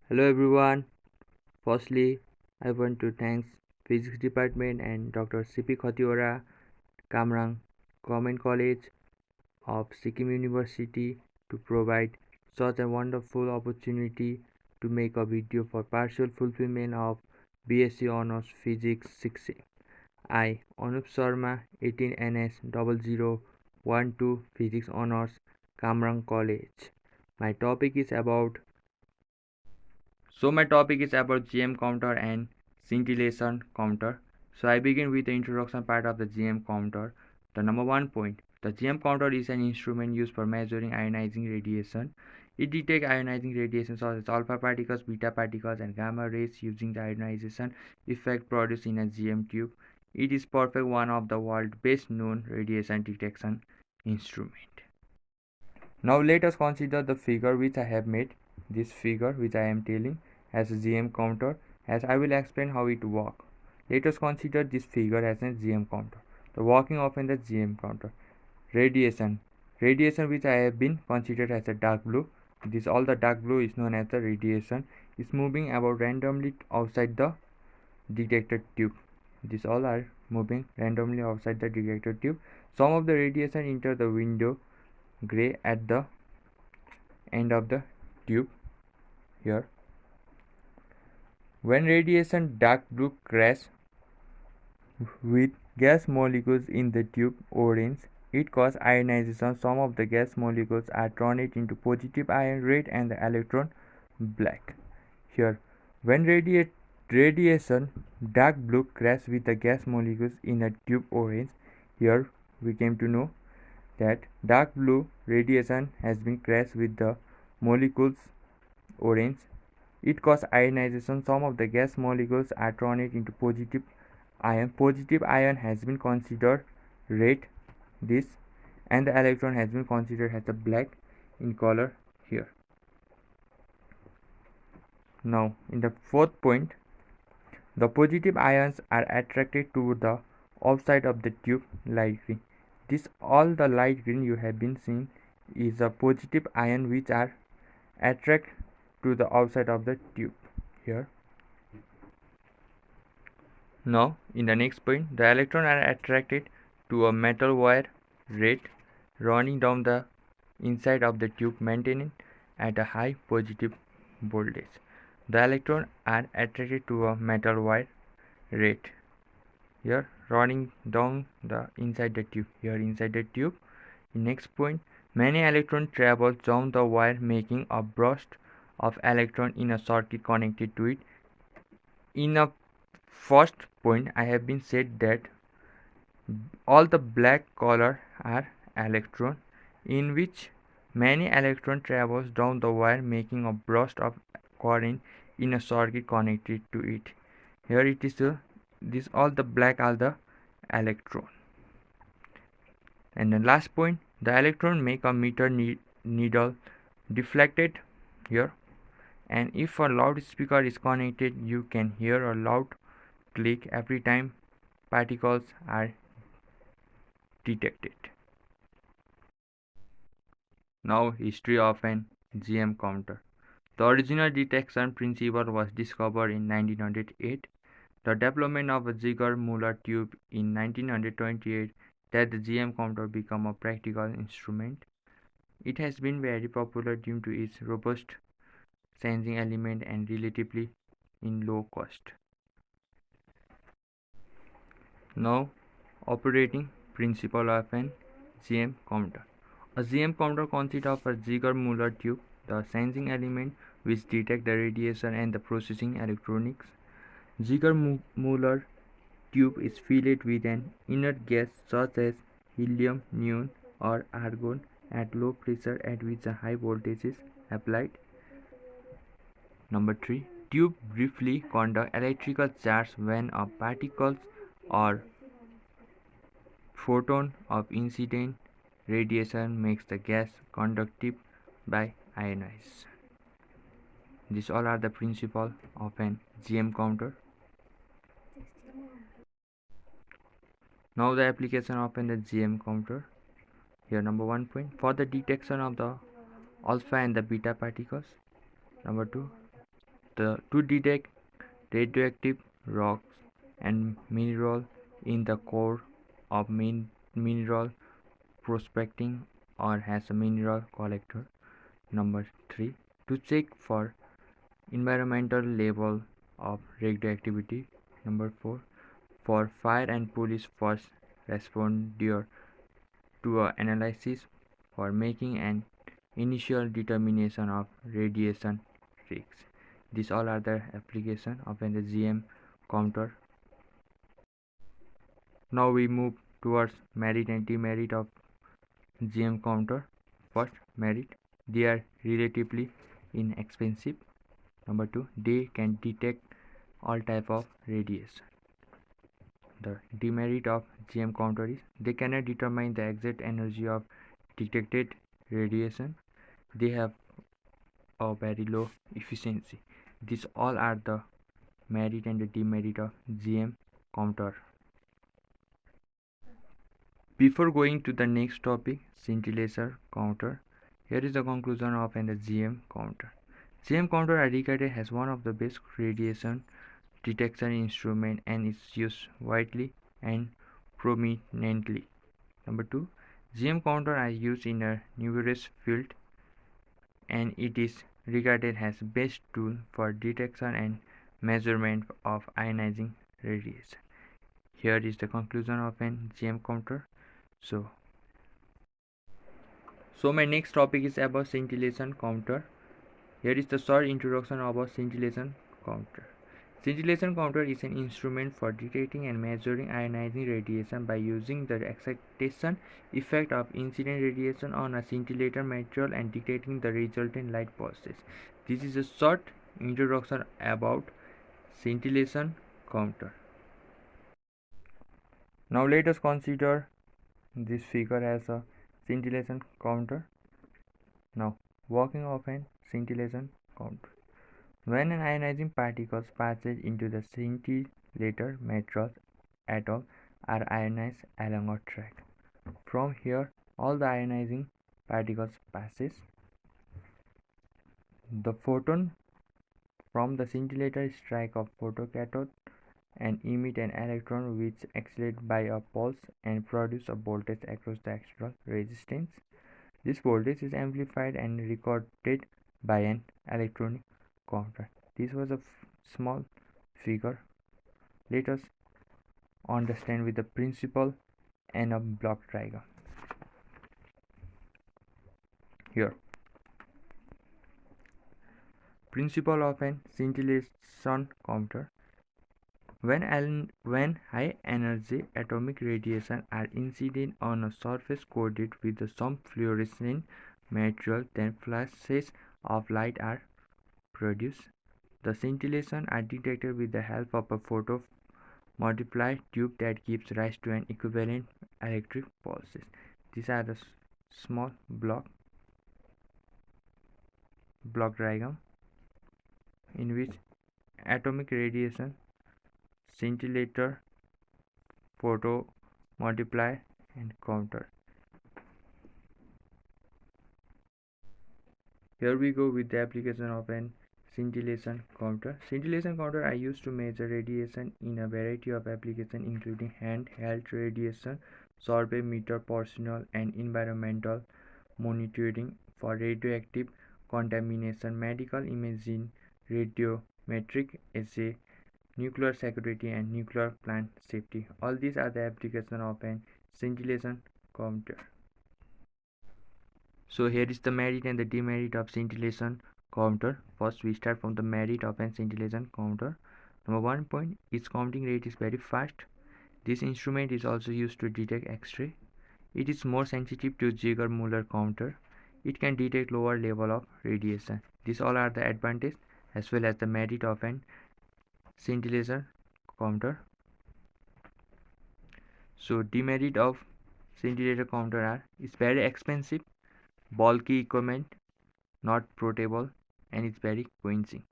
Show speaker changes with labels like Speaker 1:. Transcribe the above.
Speaker 1: Hello everyone. Firstly, I want to thank Physics Department and Dr. C.P. Khatiwara, Kamrang Government College of Sikkim University to provide such a wonderful opportunity to make a video for partial fulfillment of BSc Honors Physics 6. I, Anup Sharma, 18NS0012 Physics Honors, Kamrang College. My topic is about GM counter and scintillation counter. So I begin with the introduction part of the GM counter. The number one point. The GM counter is an instrument used for measuring ionizing radiation. It detects ionizing radiation such as alpha particles, beta particles, and gamma rays using the ionization effect produced in a GM tube. It is perfect one of the world's best known radiation detection instrument. Now let us consider the figure which I have made. This figure which I am telling as a GM counter, as I will explain how it works. Let us consider this figure as a GM counter. The working of the GM counter. Radiation. Radiation which I have been considered as a dark blue. This all the dark blue is known as the radiation. Is moving about randomly outside the detector tube. These all are moving randomly outside the detector tube. Some of the radiation enter the window gray at the end of the tube here. When radiation dark blue crash with gas molecules in the tube orange, it causes ionization. Some of the gas molecules are turned into positive ion red and the electron black. Here, when radiation dark blue crash with the gas molecules in a tube orange, here we came to know that dark blue radiation has been crashed with the molecules orange. It causes ionization. Some of the gas molecules are turned into positive ion. Positive ion has been considered red, this, and the electron has been considered as a black in color here. Now, in the fourth point, the positive ions are attracted to the outside of the tube light green. This all the light green you have been seeing is a positive ion which are attract to the outside of the tube here. Now, in the next point, the electrons are attracted to a metal wire red running down the inside of the tube maintaining at a high positive voltage. The electrons are attracted to a metal wire red here running down the inside the tube here inside the tube. Next point, many electrons travel down the wire making a burst of electron in a circuit connected to it. In a first point, I have been said that all the black color are electron, in which many electron travels down the wire making a burst of current in a circuit connected to it. Here it is this all the black are the electron. And the last point, the electron make a meter needle deflected here, and if a loudspeaker is connected, you can hear a loud click every time particles are detected. Now, history of an GM counter. The original detection principle was discovered in 1908. The development of a Ziegler-Muller tube in 1928 that the GM counter became a practical instrument. It has been very popular due to its robust sensing element and relatively in low cost. Now, operating principle of an GM counter. A GM counter consists of a Ziegler-Muller tube, the sensing element which detects the radiation and the processing electronics. Ziegler-Muller tube is filled with an inert gas such as helium, neon, or argon at low pressure at which a high voltage is applied. Number 3. Tube briefly conduct electrical charge when a particle or photon of incident radiation makes the gas conductive by ionization. These all are the principle of an GM counter. Now the application of the GM counter. Here number 1 point, for the detection of the alpha and the beta particles. Number 2, To detect radioactive rocks and mineral in the core of mineral prospecting or as a mineral collector. Number 3. To check for environmental level of radioactivity. Number 4. For fire and police first responder to a analysis for making an initial determination of radiation risks. These all are the application of the GM counter. Now we move towards merit and demerit of GM counter. First, merit. They are relatively inexpensive. Number 2, they can detect all type of radiation. The demerit of GM counter is they cannot determine the exact energy of detected radiation. They have a very low efficiency. These all are the merit and the demerit of GM counter. Before going to the next topic, scintillator counter, here is the conclusion of the GM counter. GM counter are regarded as one of the best radiation detection instrument and is used widely and prominently. Number 2, GM counter are used in a numerous field and it is regarded as best tool for detection and measurement of ionizing radiation. Here is the conclusion of an GM counter. So my next topic is about scintillation counter. Here is the short introduction about scintillation counter. Scintillation counter is an instrument for detecting and measuring ionizing radiation by using the excitation effect of incident radiation on a scintillator material and detecting the resultant light pulses. This is a short introduction about scintillation counter. Now let us consider this figure as a scintillation counter. Now, working of an scintillation counter. When an ionizing particle passes into the scintillator material, atoms are ionized along a track. From here, all the ionizing particles passes. The photon from the scintillator strike a photocathode and emit an electron which accelerates by a pulse and produce a voltage across the external resistance. This voltage is amplified and recorded by an electronic counter. This was a small figure. Let us understand with the principle and a block diagram. Here, principle of an scintillation counter. When high energy atomic radiation are incident on a surface coated with some fluorescent material, then flashes of light are produced. The scintillation are detected with the help of a photo multiplied tube that gives rise to an equivalent electric pulses. These are the small block diagram in which atomic radiation, scintillator, photo multiply and counter. Here we go with the application of an scintillation counter. Scintillation counter are used to measure radiation in a variety of applications including handheld radiation, survey, meter, personal and environmental monitoring for radioactive contamination, medical imaging, radiometric assay, nuclear security and nuclear plant safety. All these are the application of an scintillation counter. So here is the merit and the demerit of scintillation counter. First we start from the merit of an scintillation counter. Number 1 point, its counting rate is very fast. This instrument is also used to detect X-ray. It is more sensitive to Ziegler-Muller counter. It can detect lower level of radiation. These all are the advantage as well as the merit of an scintillation counter. So demerit of scintillator counter are it's very expensive, bulky equipment, not portable, and it's very quenching.